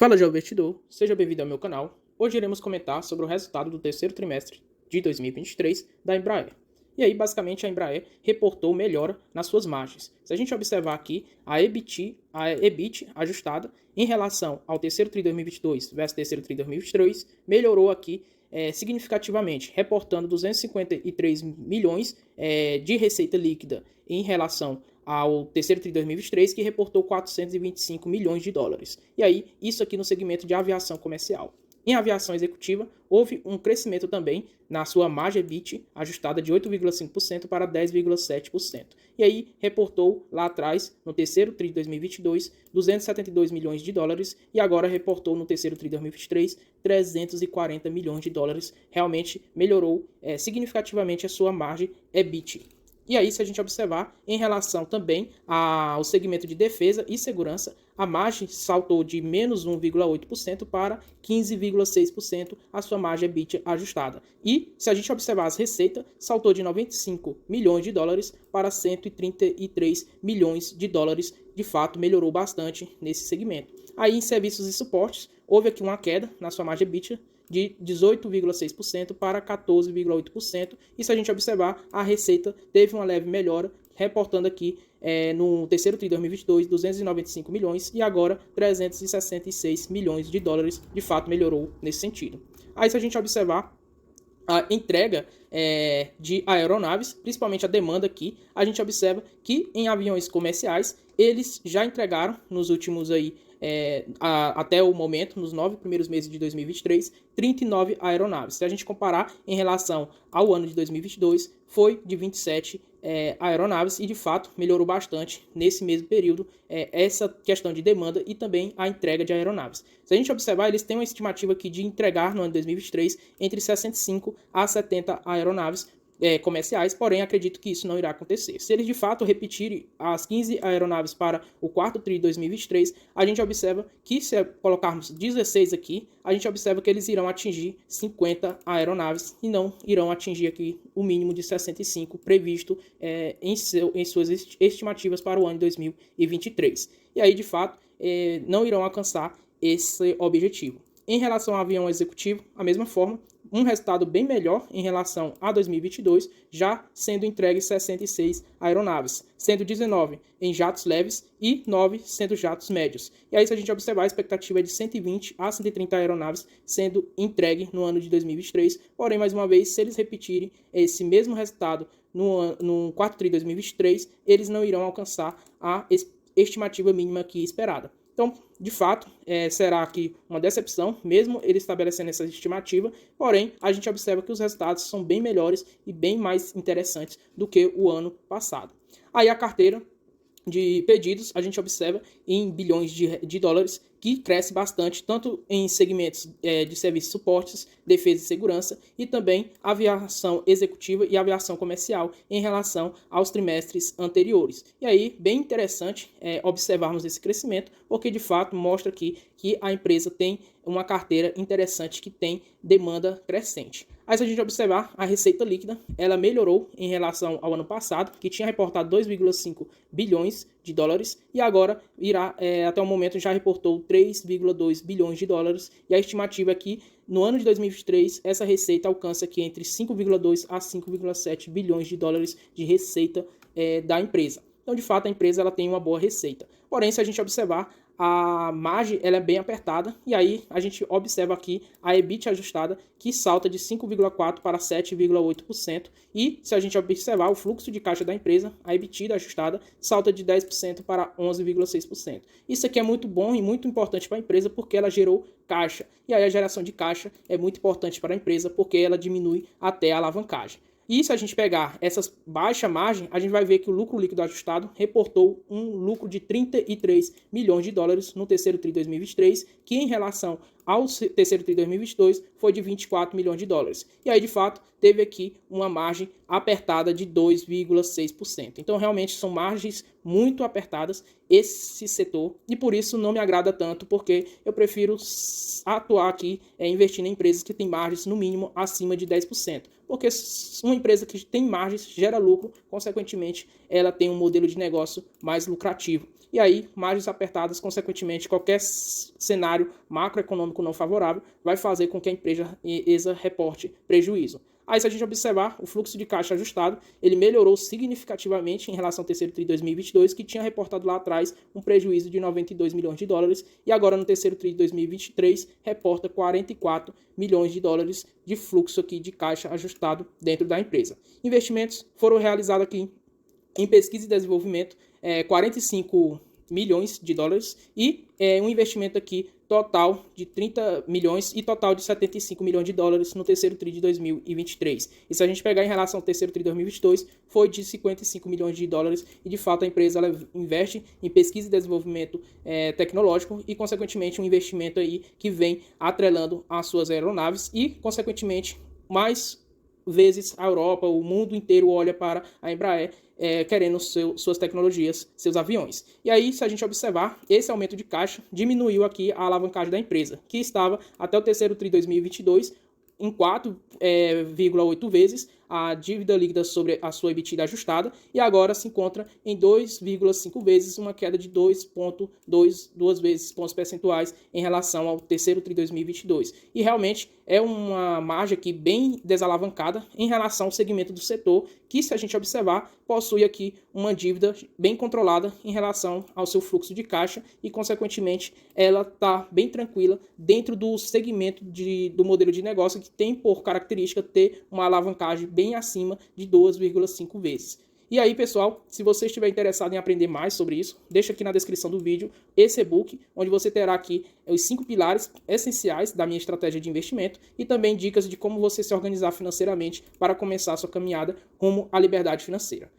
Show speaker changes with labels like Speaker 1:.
Speaker 1: Fala, jovem investidor, seja bem-vindo ao meu canal. Hoje iremos comentar sobre o resultado do terceiro trimestre de 2023 da Embraer. E aí, basicamente, a Embraer reportou melhora nas suas margens. Se a gente observar aqui, a EBIT ajustada em relação ao terceiro tri de 2022 versus terceiro tri de 2023, melhorou aqui significativamente, reportando 253 milhões de receita líquida em relação ao terceiro tri de 2023, que reportou 425 milhões de dólares. E aí, isso aqui no segmento de aviação comercial. Em aviação executiva, houve um crescimento também na sua margem EBIT, ajustada de 8,5% para 10,7%. E aí, reportou lá atrás, no terceiro tri de 2022, 272 milhões de dólares, e agora reportou no terceiro tri de 2023, 340 milhões de dólares. Realmente melhorou significativamente a sua margem EBIT. E aí, se a gente observar, em relação também ao segmento de defesa e segurança, a margem saltou de menos 1,8% para 15,6% a sua margem EBIT ajustada. E, se a gente observar as receitas, saltou de 95 milhões de dólares para 133 milhões de dólares. De fato, melhorou bastante nesse segmento. Aí, em serviços e suportes, houve aqui uma queda na sua margem EBIT de 18,6% para 14,8%. E se a gente observar, a receita teve uma leve melhora, reportando aqui no terceiro tri de 2022, 295 milhões e agora 366 milhões de dólares. De fato, melhorou nesse sentido. Aí, se a gente observar a entrega de aeronaves, principalmente a demanda aqui, a gente observa que em aviões comerciais, eles já entregaram nos últimos aí, até o momento, nos 9 primeiros meses de 2023, 39 aeronaves. Se a gente comparar em relação ao ano de 2022, foi de 27 aeronaves e, de fato, melhorou bastante nesse mesmo período essa questão de demanda e também a entrega de aeronaves. Se a gente observar, eles têm uma estimativa aqui de entregar no ano de 2023 entre 65 a 70 aeronaves comerciais, porém acredito que isso não irá acontecer. Se eles de fato repetirem as 15 aeronaves para o quarto tri de 2023, a gente observa que, se colocarmos 16 aqui, a gente observa que eles irão atingir 50 aeronaves e não irão atingir aqui o mínimo de 65 previsto em suas estimativas para o ano de 2023. E aí, de fato, não irão alcançar esse objetivo. Em relação ao avião executivo, a mesma forma, um resultado bem melhor em relação a 2022, já sendo entregue 66 aeronaves, sendo 19 em jatos leves e 9 sendo jatos médios. E aí, se a gente observar, a expectativa é de 120 a 130 aeronaves sendo entregue no ano de 2023. Porém, mais uma vez, se eles repetirem esse mesmo resultado no quarto tri de 2023, eles não irão alcançar a estimativa mínima aqui esperada. Então, de fato, será aqui uma decepção, mesmo ele estabelecendo essa estimativa, porém, a gente observa que os resultados são bem melhores e bem mais interessantes do que o ano passado. Aí a carteira de pedidos, a gente observa em bilhões de dólares, que cresce bastante, tanto em segmentos de serviços e suportes, defesa e segurança, e também aviação executiva e aviação comercial em relação aos trimestres anteriores. E aí, bem interessante observarmos esse crescimento, porque de fato mostra aqui que a empresa tem uma carteira interessante que tem demanda crescente. Aí, se a gente observar, a receita líquida, ela melhorou em relação ao ano passado, que tinha reportado 2,5 bilhões de dólares, e agora irá, até o momento, já reportou 3,2 bilhões de dólares, e a estimativa é que no ano de 2023, essa receita alcança aqui entre 5,2 a 5,7 bilhões de dólares de receita da empresa. Então, de fato, a empresa ela tem uma boa receita. Porém, se a gente observar, a margem ela é bem apertada, e aí a gente observa aqui a EBIT ajustada, que salta de 5,4% para 7,8%, e se a gente observar o fluxo de caixa da empresa, a EBITDA ajustada salta de 10% para 11,6%. Isso aqui é muito bom e muito importante para a empresa, porque ela gerou caixa, e aí a geração de caixa é muito importante para a empresa, porque ela diminui até a alavancagem. E se a gente pegar essas baixa margem, a gente vai ver que o lucro líquido ajustado reportou um lucro de 33 milhões de dólares no terceiro tri de 2023, que em relação ao terceiro tri de 2022 foi de 24 milhões de dólares. E aí, de fato, teve aqui uma margem apertada de 2,6%. Então, realmente, são margens muito apertadas esse setor, e por isso não me agrada tanto, porque eu prefiro atuar aqui investindo em empresas que têm margens, no mínimo, acima de 10%. porque uma empresa que tem margens gera lucro, consequentemente, ela tem um modelo de negócio mais lucrativo. E aí, margens apertadas, consequentemente, qualquer cenário macroeconômico não favorável vai fazer com que a empresa reporte prejuízo. Aí, se a gente observar, o fluxo de caixa ajustado, ele melhorou significativamente em relação ao terceiro TRI de 2022, que tinha reportado lá atrás um prejuízo de 92 milhões de dólares, e agora no terceiro TRI de 2023 reporta 44 milhões de dólares de fluxo aqui de caixa ajustado dentro da empresa. Investimentos foram realizados aqui em pesquisa e desenvolvimento, 45 milhões de dólares e um investimento aqui total de 30 milhões e total de 75 milhões de dólares no terceiro TRI de 2023. E se a gente pegar em relação ao terceiro TRI de 2022, foi de 55 milhões de dólares e de fato a empresa ela investe em pesquisa e desenvolvimento tecnológico e consequentemente um investimento aí que vem atrelando as suas aeronaves e consequentemente mais vezes a Europa, o mundo inteiro olha para a Embraer querendo suas tecnologias, seus aviões. E aí, se a gente observar, esse aumento de caixa diminuiu aqui a alavancagem da empresa, que estava até o terceiro TRI 2022 em 4,8 vezes a dívida líquida sobre a sua EBITDA ajustada e agora se encontra em 2,5 vezes, uma queda de 2,2 vezes pontos percentuais em relação ao terceiro TRI 2022. E realmente é uma margem aqui bem desalavancada em relação ao segmento do setor, que se a gente observar, possui aqui uma dívida bem controlada em relação ao seu fluxo de caixa e, consequentemente, ela está bem tranquila dentro do segmento do modelo de negócio que tem por característica ter uma alavancagem bem acima de 2,5 vezes. E aí, pessoal, se você estiver interessado em aprender mais sobre isso, deixa aqui na descrição do vídeo esse e-book, onde você terá aqui os 5 pilares essenciais da minha estratégia de investimento e também dicas de como você se organizar financeiramente para começar a sua caminhada rumo à liberdade financeira.